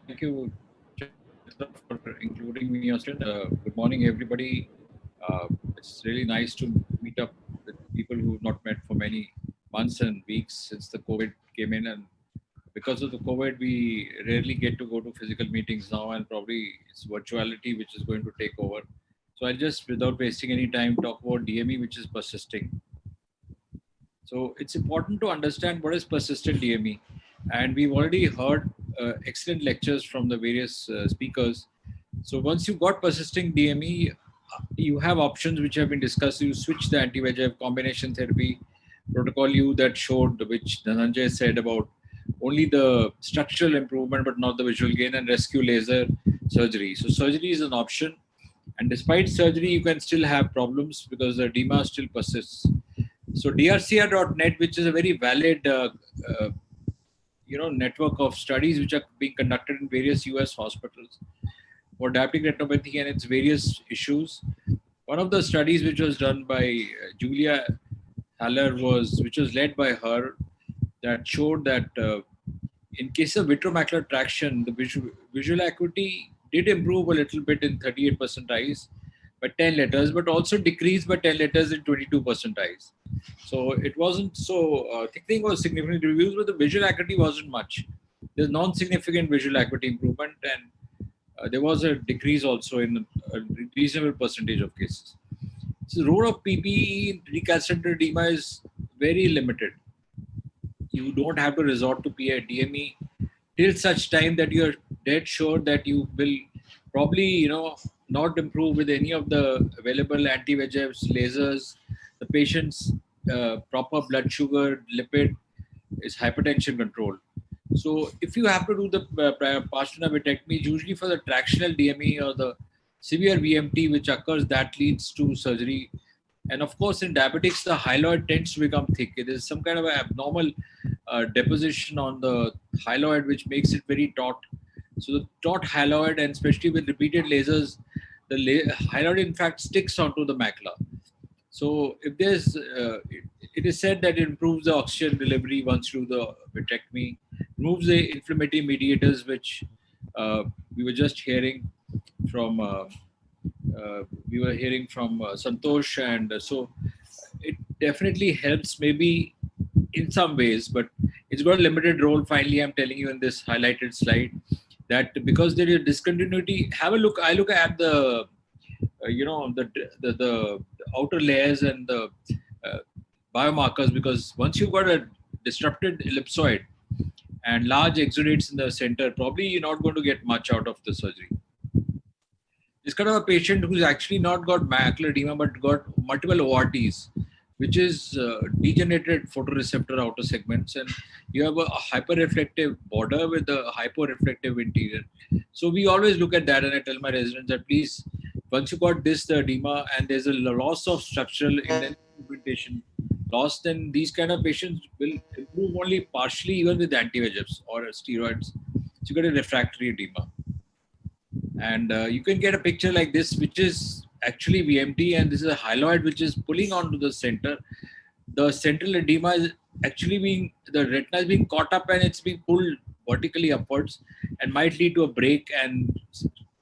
Thank you, Chitra, for including me on session. Good morning, everybody. It's really nice to meet up with people who've not met for many months and weeks since the COVID came in. And because of the COVID, we rarely get to go to physical meetings now, and probably it's virtuality which is going to take over. So I'll just, without wasting any time, talk about DME, which is persisting. So it's important to understand what is persistent DME. And we've already heard excellent lectures from the various speakers. So once you've got persisting DME, you have options which have been discussed. You switch the anti-VEGF combination therapy protocol U that showed, which Dhananjay said about only the structural improvement, but not the visual gain, and rescue laser surgery. So surgery is an option. And despite surgery, you can still have problems because the edema still persists. So drcr.net, which is a very valid network of studies which are being conducted in various US hospitals for diabetic retinopathy and its various issues. One of the studies which was done by Julia Haller which was led by her, that showed that in case of vitreomacular traction, the visual acuity did improve a little bit in 38% eyes by 10 letters, but also decreased by 10 letters in 22% eyes. So it wasn't so, thickening was significantly reduced, but the visual acuity wasn't much. There's non-significant visual acuity improvement, and there was a decrease also in a reasonable percentage of cases. So the role of PPE in recalcitrant edema is very limited. You don't have to resort to DME till such time that you're dead sure that you will probably, not improve with any of the available anti-VEGFs, lasers, the patient's proper blood sugar, lipid is hypertension controlled. So if you have to do the partial vitrectomy, usually for the tractional DME or the severe VMT which occurs, that leads to surgery. And of course, in diabetics, the hyaloid tends to become thick. It is some kind of an abnormal deposition on the hyaloid, which makes it very taut. So the taut hyaloid, and especially with repeated lasers, the hyaloid in fact sticks onto the macula. So if there's, it is said that it improves the oxygen delivery once you do the vitrectomy, removes the inflammatory mediators, which we were just hearing from Santosh, and so it definitely helps maybe in some ways, but it's got a limited role. Finally, I'm telling you in this highlighted slide that because there is discontinuity, have a look. I look at the the outer layers and the biomarkers, because once you've got a disrupted ellipsoid and large exudates in the center, probably you're not going to get much out of the surgery. This kind of a patient who's actually not got macular edema but got multiple ORTs, which is degenerated photoreceptor outer segments, and you have a hyperreflective border with a hyporeflective interior. So we always look at that, and I tell my residents that please, once you got this, the edema, and there's a loss of structural indentation loss, then these kind of patients will improve only partially, even with anti-VEGFs or steroids. So you get a refractory edema. And you can get a picture like this, which is actually VMT, and this is a hyaloid which is pulling onto the center. The central edema is actually the retina is being caught up and it's being pulled vertically upwards, and might lead to a break and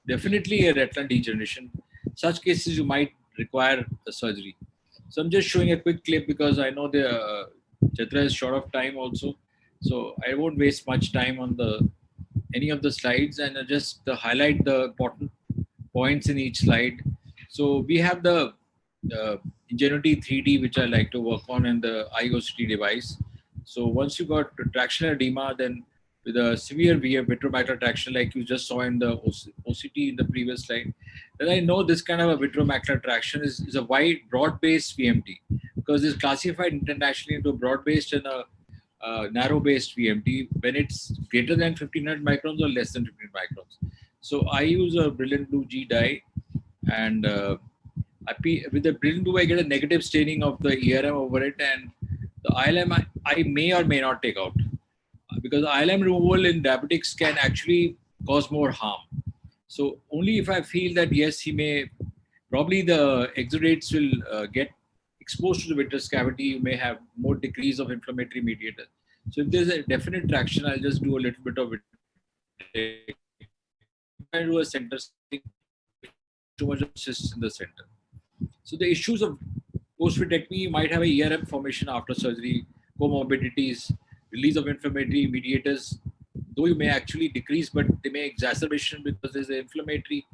definitely a retinal degeneration. Such cases you might require a surgery. So I'm just showing a quick clip because I know the Chitra is short of time also. So I won't waste much time on any of the slides, and just highlight the important points in each slide. So we have the Ingenuity 3D, which I like to work on, and the IOCT device. So once you got tractional edema, then with a severe vitreomacular traction, like you just saw in the OCT in the previous slide, then I know this kind of a vitreomacular traction is a wide, broad-based VMT, because it's classified internationally into broad-based and a narrow-based VMT when it's greater than 1500 microns or less than 1500 microns. So I use a Brilliant Blue G dye, and with the Brilliant Blue I get a negative staining of the ERM over it, and the ILM I may or may not take out, because ILM removal in diabetics can actually cause more harm. So only if I feel that yes, he may, probably the exudates will get exposed to the vitreous cavity, you may have more decrease of inflammatory mediator. So if there's a definite traction, I'll just do a little bit of vitrectomy. trying to do a center too much of cysts in the center. So the issues of post-vitrectomy might have a ERM formation after surgery, comorbidities, release of inflammatory mediators, though you may actually decrease, but they may exacerbation because there's an inflammatory.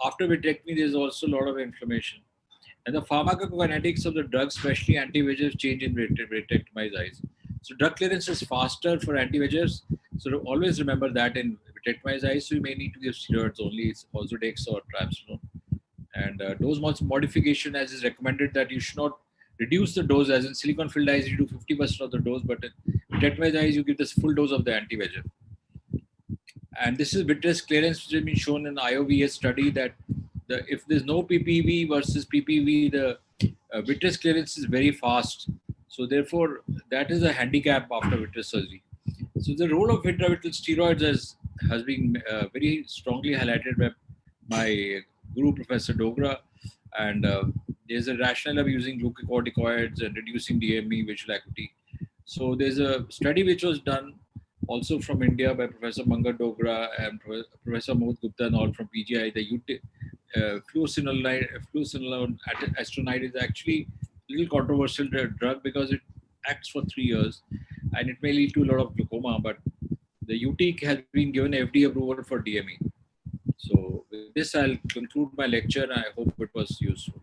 After vitrectomy, there's also a lot of inflammation. And the pharmacokinetics of the drugs, especially anti-VEGFs, change in vitrectomized eyes. So drug clearance is faster for anti-VEGFs. So always remember that in vitrectomized eyes, so you may need to give steroids only. It's Ozurdex or triamcinolone. And dose modification, as is recommended, that you should not reduce the dose. As in silicone-filled eyes, you do 50% of the dose, but in vitrectomized eyes, you give this full dose of the anti-VEGF. And this is vitreous clearance, which has been shown in IOVS study that if there's no PPV versus PPV, the vitreous clearance is very fast. So therefore, that is a handicap after vitreous surgery. So the role of intravitreal steroids has been very strongly highlighted by my guru, Professor Dogra. And there's a rationale of using glucocorticoids and reducing DME visual acuity. So there's a study which was done also from India by Professor Mangat Dogra and Professor Mohit Gupta and all from PGI. The fluocinolone astronide is actually a little controversial drug because it acts for 3 years and it may lead to a lot of glaucoma, but the UTIC has been given FDA approval for DME. So with this, I'll conclude my lecture. I hope it was useful.